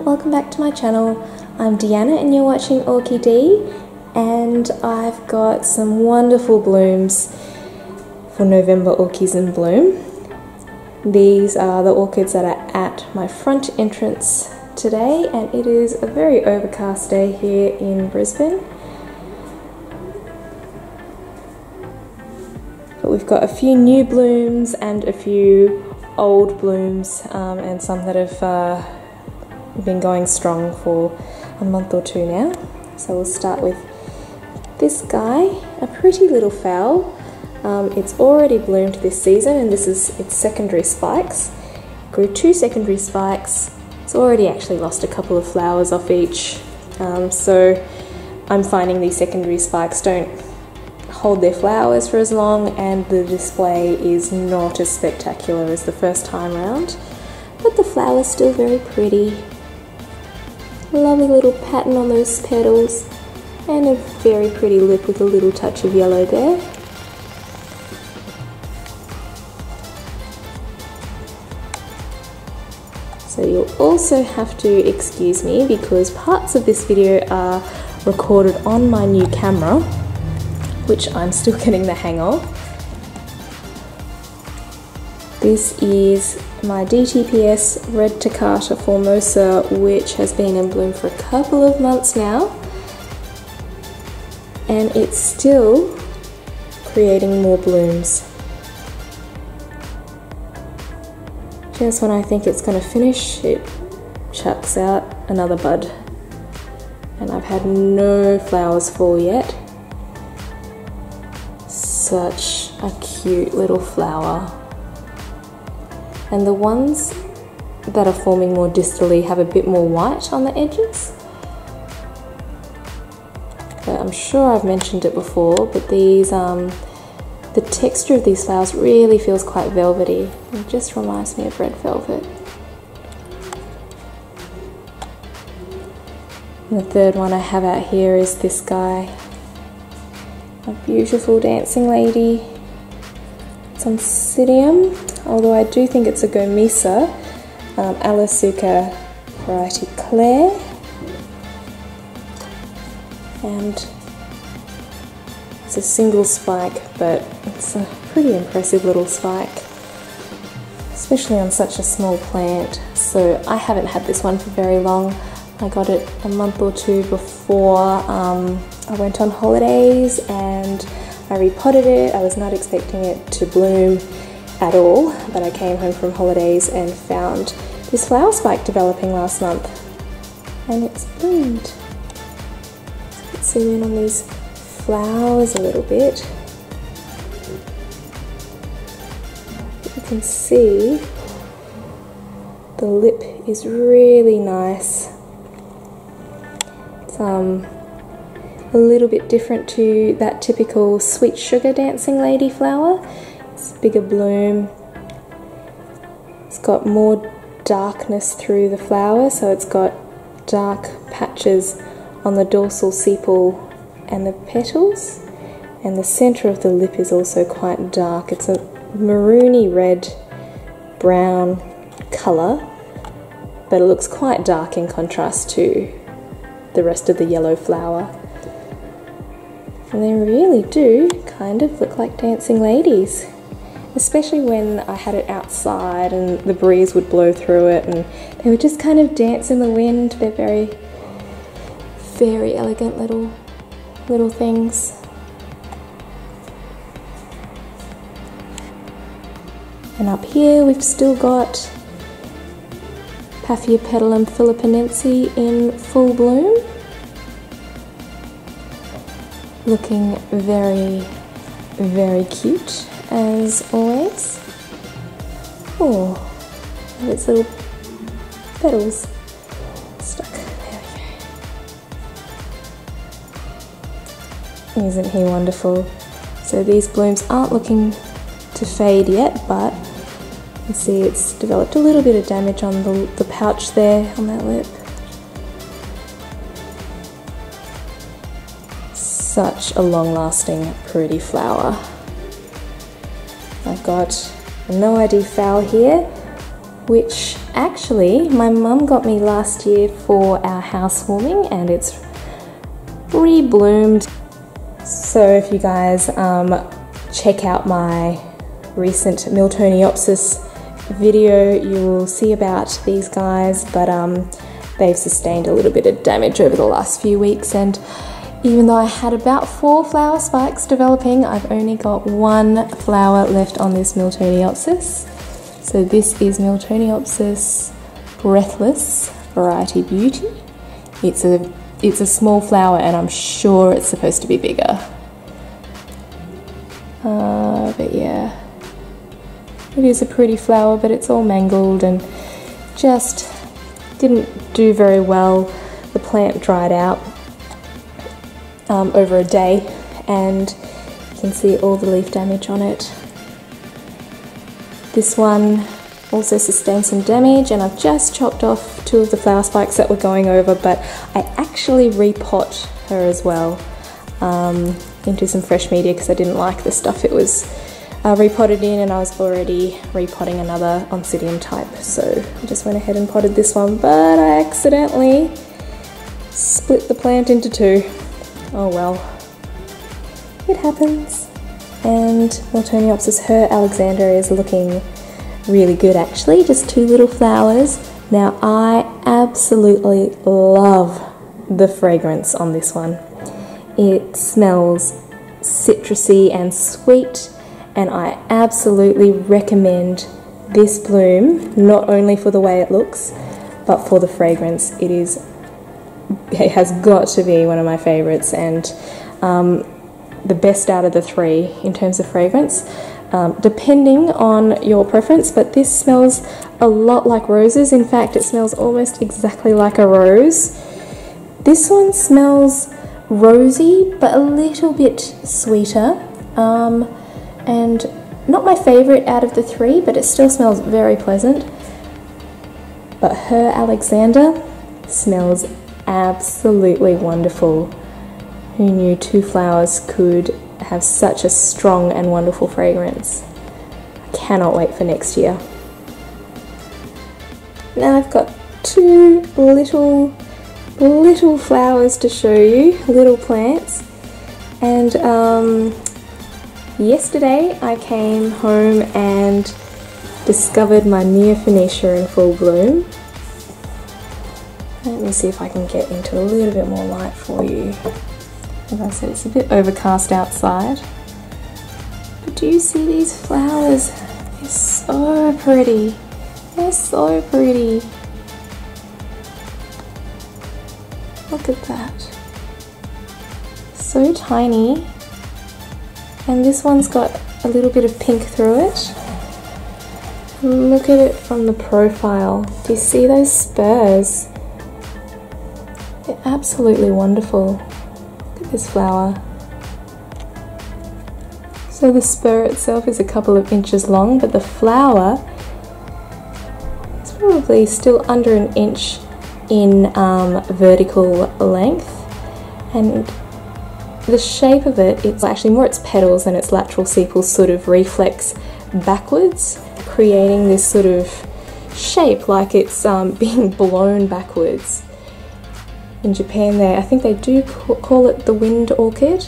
everyone, welcome back to my channel. I'm Deanna and you're watching Orchid D, and I've got some wonderful blooms for November orchids in bloom. These are the orchids that are at my front entrance today, and it is a very overcast day here in Brisbane. But we've got a few new blooms and a few old blooms, and some that have been going strong for a month or two now. So we'll start with this guy, a pretty little Phal. It's already bloomed this season, and this is its secondary spikes. It grew 2 secondary spikes. It's already actually lost a couple of flowers off each. So I'm finding these secondary spikes don't hold their flowers for as long, and the display is not as spectacular as the first time round, but the flower's still very pretty. Lovely little pattern on those petals, and a very pretty lip with a little touch of yellow there. So you'll also have to excuse me because parts of this video are recorded on my new camera, which I'm still getting the hang of. This is my DTPS red Takata Formosa, which has been in bloom for a couple of months now, and it's still creating more blooms. Just when I think it's going to finish, it chucks out another bud, and I've had no flowers fall yet. Such a cute little flower. And the ones that are forming more distally have a bit more white on the edges. But I'm sure I've mentioned it before, but these, the texture of these flowers really feels quite velvety. It just reminds me of red velvet. And the third one I have out here is this guy. A beautiful dancing lady. It's on Psyllium, although I do think it's a Gomesa, Alosuka variety Claire. And it's a single spike, but it's a pretty impressive little spike, especially on such a small plant. So I haven't had this one for very long. I got it a month or two before I went on holidays, and I repotted it. I was not expecting it to bloom at all, but I came home from holidays and found this flower spike developing last month, and it's bloomed. So let's zoom in on these flowers a little bit. You can see the lip is really nice. It's a little bit different to that typical sweet sugar dancing lady flower. It's a bigger bloom. It's got more darkness through the flower, so it's got dark patches on the dorsal sepal and the petals, and the center of the lip is also quite dark. It's a maroony red brown color, but it looks quite dark in contrast to the rest of the yellow flower. And they really do kind of look like dancing ladies, especially when I had it outside and the breeze would blow through it and they would just kind of dance in the wind. They're very, very elegant little things. And up here we've still got Paphiopedilum philippinense in full bloom, looking very, very cute as always. Oh, and its little petals stuck. There we go. Isn't he wonderful? So these blooms aren't looking to fade yet, but you can see it's developed a little bit of damage on the pouch there on that lip. Such a long-lasting, pretty flower. I've got a NOID Phal here, which actually my mum got me last year for our housewarming, and it's re-bloomed. So if you guys check out my recent Miltoniopsis video, you will see about these guys, but they've sustained a little bit of damage over the last few weeks, and even though I had about 4 flower spikes developing, I've only got 1 flower left on this Miltoniopsis. So this is Miltoniopsis Breathless Variety Beauty. It's a small flower, and I'm sure it's supposed to be bigger. But yeah, it is a pretty flower, but it's all mangled and just didn't do very well. The plant dried out over a day, and you can see all the leaf damage on it. This one also sustained some damage, and I've just chopped off 2 of the flower spikes that were going over, but I actually repot her as well into some fresh media because I didn't like the stuff it was repotted in, and I was already repotting another Oncidium type, so I just went ahead and potted this one, but I accidentally split the plant into 2. Oh well, it happens. And Miltoniopsis Herr Alexandre is looking really good actually, just 2 little flowers. Now I absolutely love the fragrance on this one. It smells citrusy and sweet, and I absolutely recommend this bloom, not only for the way it looks, but for the fragrance. It has got to be one of my favorites, and the best out of the 3 in terms of fragrance, depending on your preference, but this smells a lot like roses. In fact, it smells almost exactly like a rose. This one smells rosy, but a little bit sweeter, and not my favorite out of the 3, but it still smells very pleasant. But Herr Alexandre smells absolutely wonderful. Who knew 2 flowers could have such a strong and wonderful fragrance? I cannot wait for next year. Now I've got 2 little flowers to show you, little plants, and yesterday I came home and discovered my Neofinetia in full bloom. Let me see if I can get into a little bit more light for you. As I said, it's a bit overcast outside. But do you see these flowers? They're so pretty. They're so pretty. Look at that. So tiny. And this one's got a little bit of pink through it. Look at it from the profile. Do you see those spurs? They're absolutely wonderful. Look at this flower. So the spur itself is a couple of inches long, but the flower is probably still under an inch in vertical length, and the shape of it's actually more its petals and its lateral sepals sort of reflex backwards, creating this sort of shape like it's being blown backwards. In Japan I think they do call it the wind orchid.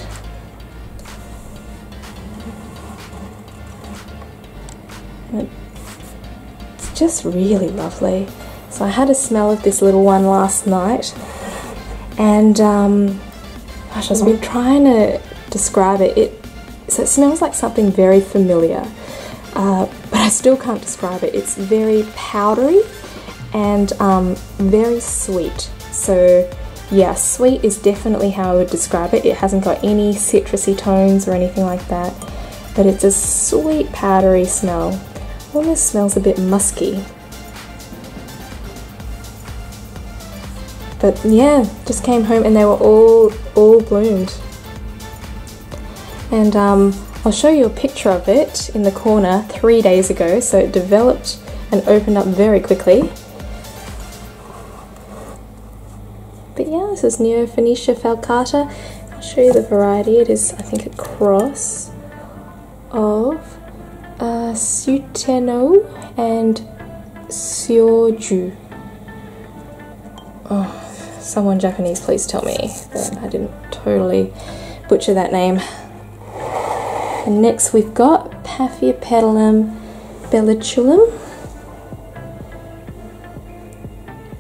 It's just really lovely. So I had a smell of this little one last night, and gosh, I've been trying to describe it. So it smells like something very familiar, but I still can't describe it. It's very powdery and very sweet. So yeah, sweet is definitely how I would describe it. It hasn't got any citrusy tones or anything like that, but it's a sweet powdery smell. Almost smells a bit musky. But yeah, just came home and they were all bloomed. And I'll show you a picture of it in the corner 3 days ago. So it developed and opened up very quickly. But yeah, this is Neofinetia falcata. I'll show you the variety. It is, I think, a cross of Syutennou and Syoujyou. Oh, someone Japanese, please tell me that I didn't totally butcher that name. And next we've got Paphiopedilum bellatulum.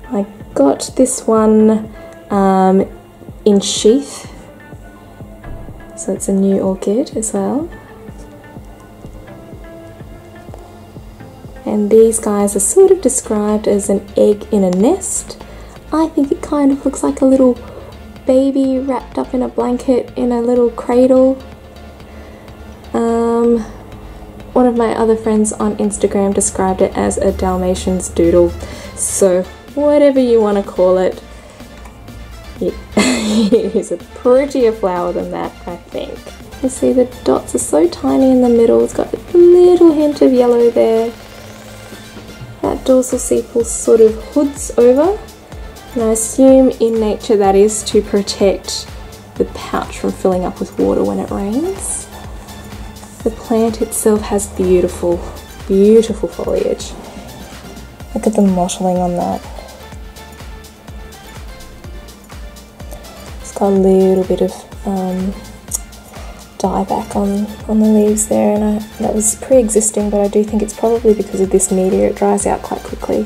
I got this one in sheath, so it's a new orchid as well. And these guys are sort of described as an egg in a nest. I think it kind of looks like a little baby wrapped up in a blanket in a little cradle. One of my other friends on Instagram described it as a Dalmatian's doodle, so whatever you want to call it, it is a prettier flower than that, I think. You see the dots are so tiny in the middle, it's got a little hint of yellow there. That dorsal sepal sort of hoods over, and I assume in nature that is to protect the pouch from filling up with water when it rains. The plant itself has beautiful, beautiful foliage. Look at the mottling on that. It's got a little bit of dieback on the leaves there, and that was pre-existing, but I do think it's probably because of this media. It dries out quite quickly,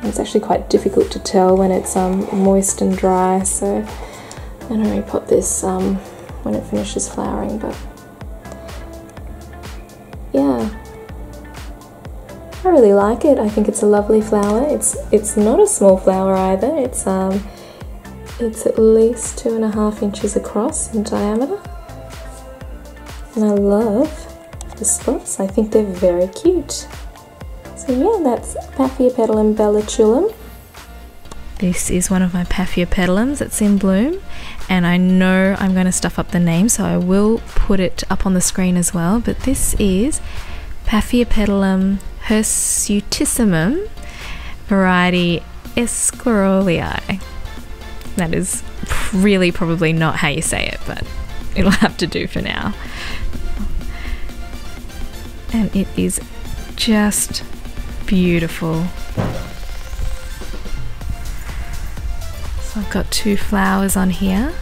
and it's actually quite difficult to tell when it's moist and dry, so I'm going to repot this when it finishes flowering. But yeah, I really like it. I think it's a lovely flower. It's not a small flower either. It's at least 2.5 inches across in diameter, and I love the spots. I think they're very cute. So yeah, that's Paphiopedilum bellatulum. This is one of my Paphiopedilums that's in bloom, and I know I'm going to stuff up the name, so I will put it up on the screen as well. But this is Paphiopedilum Hirsutissimum, variety esquireolei. That is really probably not how you say it, but it'll have to do for now. And it is just beautiful. So I've got 2 flowers on here.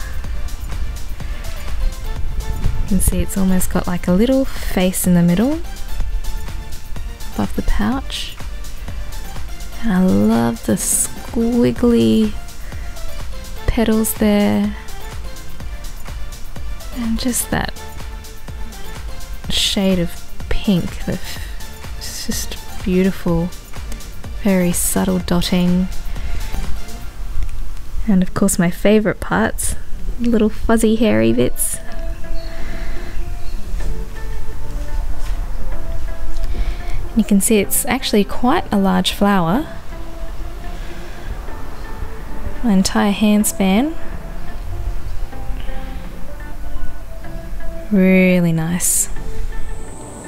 You can see it's almost got like a little face in the middle above the pouch. And I love the squiggly petals there, and just that shade of pink. It's just beautiful, very subtle dotting. And of course my favourite parts, little fuzzy hairy bits. And you can see it's actually quite a large flower. My entire hand span. Really nice.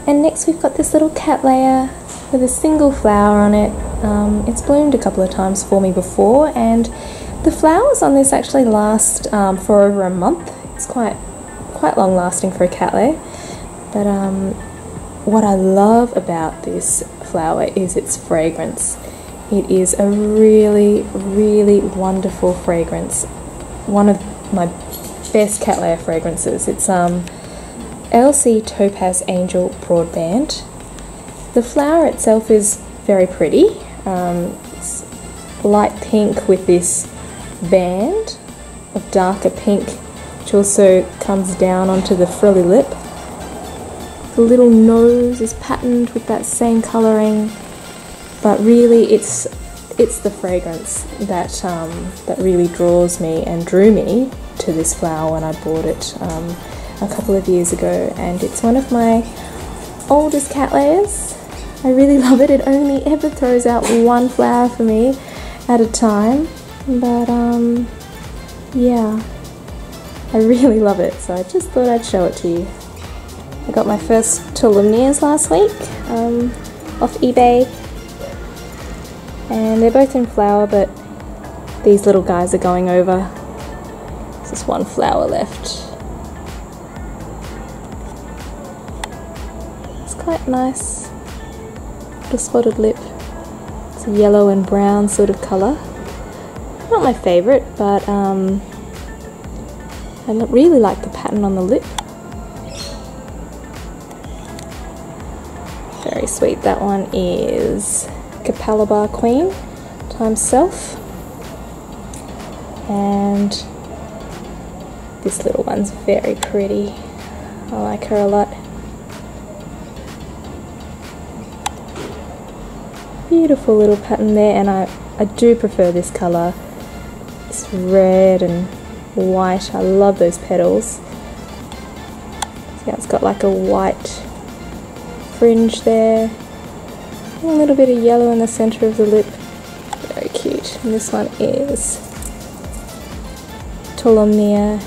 And next we've got this little Cattleya with a single flower on it. It's bloomed a couple of times for me before, and the flowers on this actually last for over a month. It's quite long lasting for a Cattleya. But what I love about this flower is its fragrance. It is a really, really wonderful fragrance. One of my best Cattleya fragrances. It's LC Topaz Angel Broadband. The flower itself is very pretty. It's light pink with this band of darker pink, which also comes down onto the frilly lip. The little nose is patterned with that same colouring, but really it's the fragrance that that really draws me and drew me to this flower when I bought it a couple of years ago, and it's one of my oldest Cattleyas. I really love it. It only ever throws out 1 flower for me at a time, but yeah, I really love it, so I just thought I'd show it to you. I got my first Tolumnias last week off eBay, and they're both in flower, but these little guys are going over. There's just 1 flower left. It's quite nice. Little spotted lip. It's It's a yellow and brown sort of colour. Not my favourite, but I really like the pattern on the lip. Very sweet. That one is Capalabar Queen times Self. And this little one's very pretty. I like her a lot. Beautiful little pattern there, and I do prefer this colour. It's red and white. I love those petals. Yeah, it's got like a white fringe there. And a little bit of yellow in the centre of the lip. Very cute. And this one is Tolumnia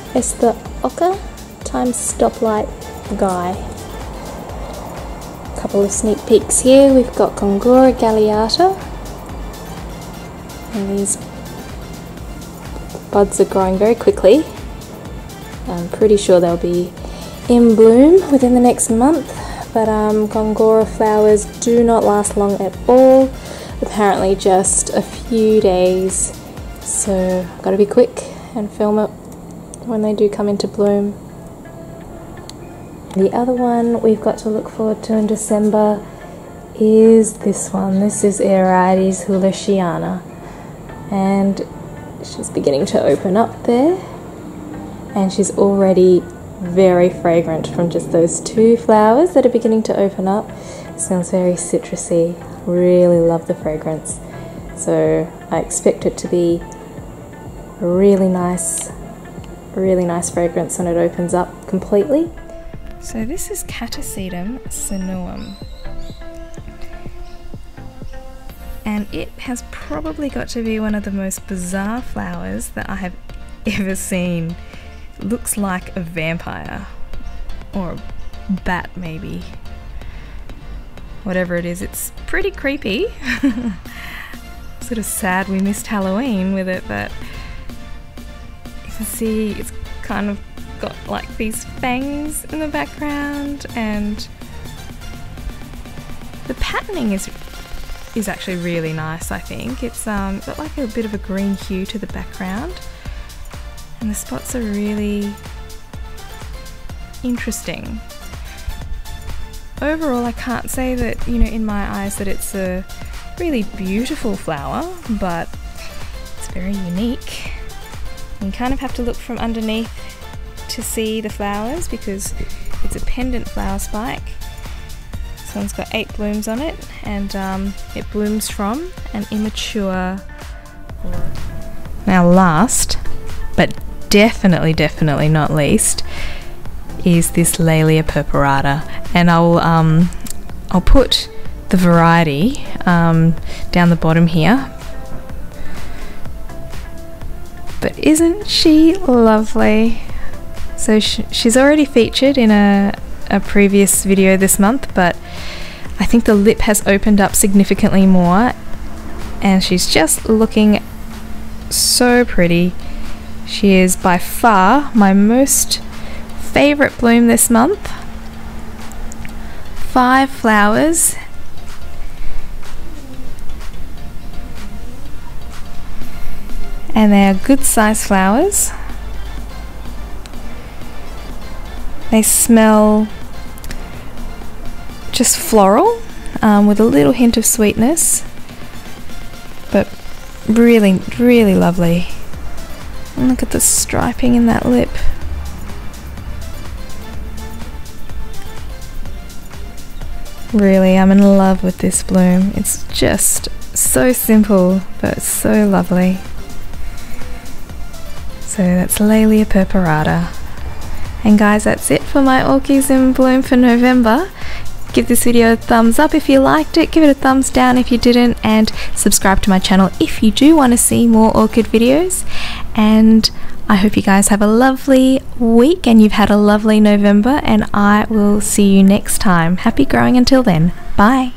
Oka times Stoplight Guy. Couple of sneak peeks here. We've got Gongora Galliata, and these buds are growing very quickly. I'm pretty sure they'll be in bloom within the next month, but Gongora flowers do not last long at all, apparently just a few days, so I've got to be quick and film it when they do come into bloom. The other one we've got to look forward to in December is this one. This is Irides Feliciana, and she's beginning to open up there, and she's already very fragrant from just those two flowers that are beginning to open up. It smells very citrusy. Really love the fragrance, so I expect it to be a really nice fragrance when it opens up completely. So this is Catasetum cernuum, and it has probably got to be one of the most bizarre flowers that I have ever seen. It looks like a vampire or a bat, maybe. Whatever it is, it's pretty creepy. Sort of sad we missed Halloween with it, but you can see it's kind of got like these fangs in the background, and the patterning is actually really nice. I think it's got like a bit of a green hue to the background, and the spots are really interesting. Overall, I can't say that, you know, in my eyes that it's a really beautiful flower, but it's very unique. You kind of have to look from underneath to see the flowers because it's a pendant flower spike. This one's got 8 blooms on it, and it blooms from an immature. Now last, but definitely not least, is this Laelia purpurata, and I'll put the variety down the bottom here. But isn't she lovely? So she's already featured in a previous video this month, but I think the lip has opened up significantly more, and she's just looking so pretty. She is by far my most favourite bloom this month. 5 flowers. And they are good sized flowers. They smell just floral, with a little hint of sweetness, but really lovely. And look at the striping in that lip. Really, I'm in love with this bloom. It's just so simple, but so lovely. So that's Laelia purpurata. And guys, that's it for my orchids in bloom for November. Give this video a thumbs up if you liked it, give it a thumbs down if you didn't, and subscribe to my channel if you do want to see more orchid videos. And I hope you guys have a lovely week and you've had a lovely November, and I will see you next time. Happy growing until then. Bye.